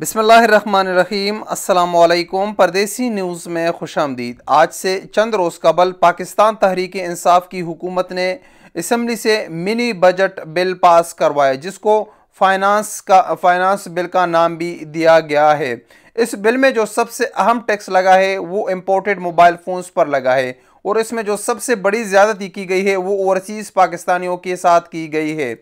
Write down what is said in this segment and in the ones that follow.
बिस्मिल्लाहिर्रहमानिर्रहीम। अस्सलामुअलैकुम। परदेसी न्यूज़ में खुशामदीद। आज से चंद रोज़ कबल पाकिस्तान तहरीक इंसाफ की हुकूमत ने असम्बली से मिनी बजट बिल पास करवाया, जिसको फाइनेंस बिल का नाम भी दिया गया है। इस बिल में जो सबसे अहम टैक्स लगा है वो इम्पोर्टेड मोबाइल फ़ोन्स पर लगा है, और इसमें जो सबसे बड़ी ज़्यादती की गई है वो ओवरसीज़ पाकिस्तानियों के साथ की गई है।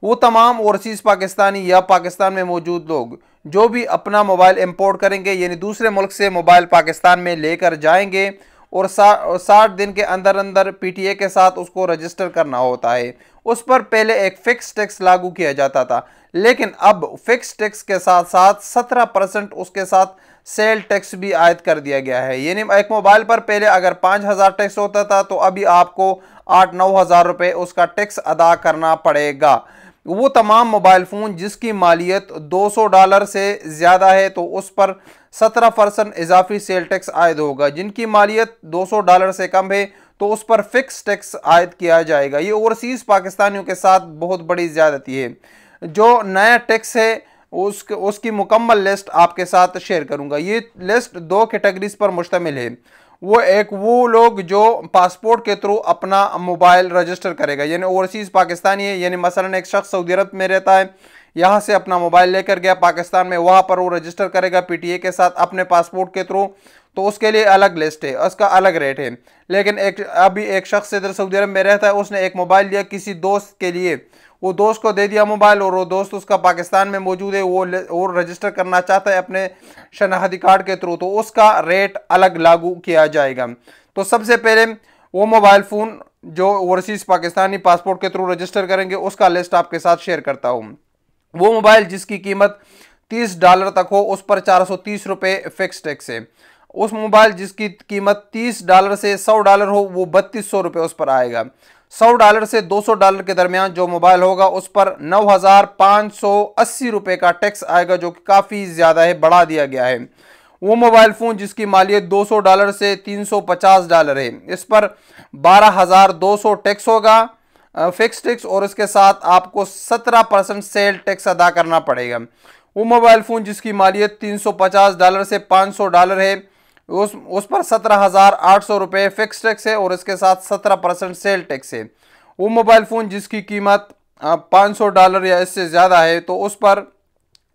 वो तमाम ओवरसीज़ पाकिस्तानी या पाकिस्तान में मौजूद लोग जो भी अपना मोबाइल इंपोर्ट करेंगे, यानी दूसरे मुल्क से मोबाइल पाकिस्तान में लेकर जाएंगे, और 60 दिन के अंदर अंदर पीटीए के साथ उसको रजिस्टर करना होता है। उस पर पहले एक फ़िक्स टैक्स लागू किया जाता था, लेकिन अब फ़िक्स टैक्स के साथ साथ 17% उसके साथ सेल टैक्स भी आयद कर दिया गया है। यानी एक मोबाइल पर पहले अगर 5,000 टैक्स होता था, तो अभी आपको 8-9 हज़ार रुपये उसका टैक्स अदा करना पड़ेगा। वो तमाम मोबाइल फ़ोन जिसकी मालियत $200 से ज़्यादा है, तो उस पर 17% इजाफी सेल टैक्स आयद होगा। जिनकी मालियत $200 से कम है, तो उस पर फिक्स टैक्स आयद किया जाएगा। ये ओवरसीज़ पाकिस्तानियों के साथ बहुत बड़ी ज़्यादती है। जो नया टैक्स है उसकी मुकम्मल लिस्ट आपके साथ शेयर करूंगा। ये लिस्ट 2 कैटेगरीज पर मुश्तमिल है। वो लोग जो पासपोर्ट के थ्रू अपना मोबाइल रजिस्टर करेगा, यानी ओवरसीज़ पाकिस्तानी है, यानी मसलन एक शख्स सऊदी अरब में रहता है, यहाँ से अपना मोबाइल लेकर गया पाकिस्तान में, वहाँ पर वो रजिस्टर करेगा पीटीए के साथ अपने पासपोर्ट के थ्रू, तो उसके लिए अलग लिस्ट है, उसका अलग रेट है। लेकिन अभी एक शख्स इधर सऊदी अरब में रहता है, उसने एक मोबाइल लिया किसी दोस्त के लिए, वो दोस्त को दे दिया मोबाइल, और वो दोस्त उसका पाकिस्तान में मौजूद है, वो रजिस्टर करना चाहता है अपने शनाख्ती कार्ड के थ्रू, तो उसका रेट अलग लागू किया जाएगा। तो सबसे पहले वो मोबाइल फ़ोन जो ओवरसीज़ पाकिस्तानी पासपोर्ट के थ्रू रजिस्टर करेंगे उसका लिस्ट आपके साथ शेयर करता हूँ। वो मोबाइल जिसकी कीमत $30 तक हो, उस पर $430 फिक्स टैक्स है। उस मोबाइल जिसकी कीमत $30 से $100 हो, वो $3200 उस पर आएगा। $100 से $200 के दरमियान जो मोबाइल होगा उस पर $9,580 का टैक्स आएगा, जो कि काफ़ी ज़्यादा है, बढ़ा दिया गया है। वो मोबाइल फ़ोन जिसकी मालियत $200 से $350 है, इस पर 12,200 टैक्स होगा, फिक्स टैक्स, और इसके साथ आपको 17% सेल टैक्स अदा करना पड़ेगा। वो मोबाइल फ़ोन जिसकी मालियत $350 से $500 है, उस पर 17,800 रुपये फिक्स टैक्स है, और इसके साथ 17% सेल टैक्स है। वो मोबाइल फ़ोन जिसकी कीमत $500 या इससे ज़्यादा है, तो उस पर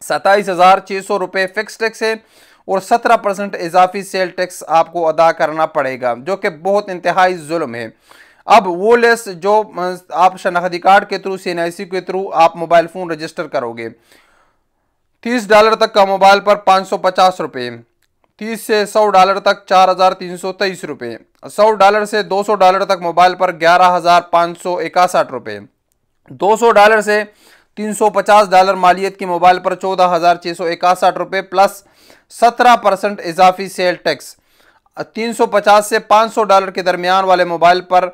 27,600 रुपये फिक्स टैक्स है, और 17% इजाफी सेल टैक्स आपको अदा करना पड़ेगा, जो कि बहुत इंतहाई जुल्म है। अब वो लिस्ट जो आप शनाख्ती कार्ड के थ्रू CNIC के थ्रू आप मोबाइल फ़ोन रजिस्टर करोगे, $30 तक का मोबाइल पर $550, 30 से $100 तक $4,323, $100 से $200 तक मोबाइल पर $11,561, $200 से $350 मालियत की मोबाइल पर $14,661 प्लस 17% इजाफी सेल टैक्स। 350 से $500 के दरमियान वाले मोबाइल पर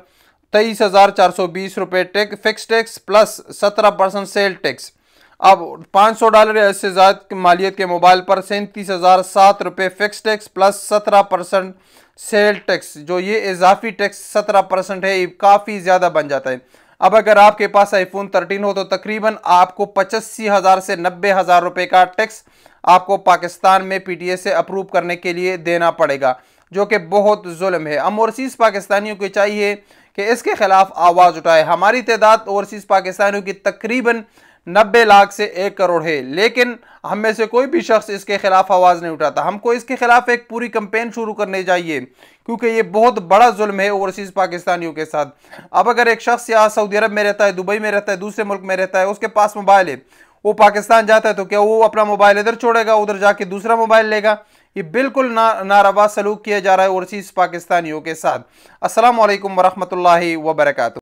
$23,420 fix tax plus 17% sale tax. अब $500 या इससे ज़्यादा मालियत के मोबाइल पर $37,007 fix tax plus 17% sale tax. जो ये इजाफी टैक्स 17% है, ये काफ़ी ज़्यादा बन जाता है। अब अगर आपके पास iPhone 13 हो, तो तकरीबन आपको 85,000 से 90,000 रुपये का टैक्स आपको पाकिस्तान में पीटीए से अप्रूव करने के लिए देना पड़ेगा, जो कि बहुत जुल्म है। हम ओवरसीज़ पाकिस्तानियों को चाहिए कि इसके खिलाफ आवाज़ उठाए। हमारी तादाद ओवरसीज़ पाकिस्तानियों की तकरीबन 90 लाख से 1 करोड़ है, लेकिन हम में से कोई भी शख्स इसके खिलाफ आवाज़ नहीं उठाता। हमको इसके खिलाफ एक पूरी कैंपेन शुरू करनी चाहिए, क्योंकि ये बहुत बड़ा जुल्म है ओवरसीज़ पाकिस्तानियों के साथ। अब अगर एक शख्स यहाँ सऊदी अरब में रहता है, दुबई में रहता है, दूसरे मुल्क में रहता है, उसके पास मोबाइल है, वो पाकिस्तान जाता है, तो क्या वो अपना मोबाइल इधर छोड़ेगा, उधर जाके दूसरा मोबाइल लेगा? ये बिल्कुल नारवा सलूक किया जा रहा है ओवरसीज़ पाकिस्तानियों के साथ। अस्सलाम वालेकुम वरहमतुल्लाहि वबरकातुहू।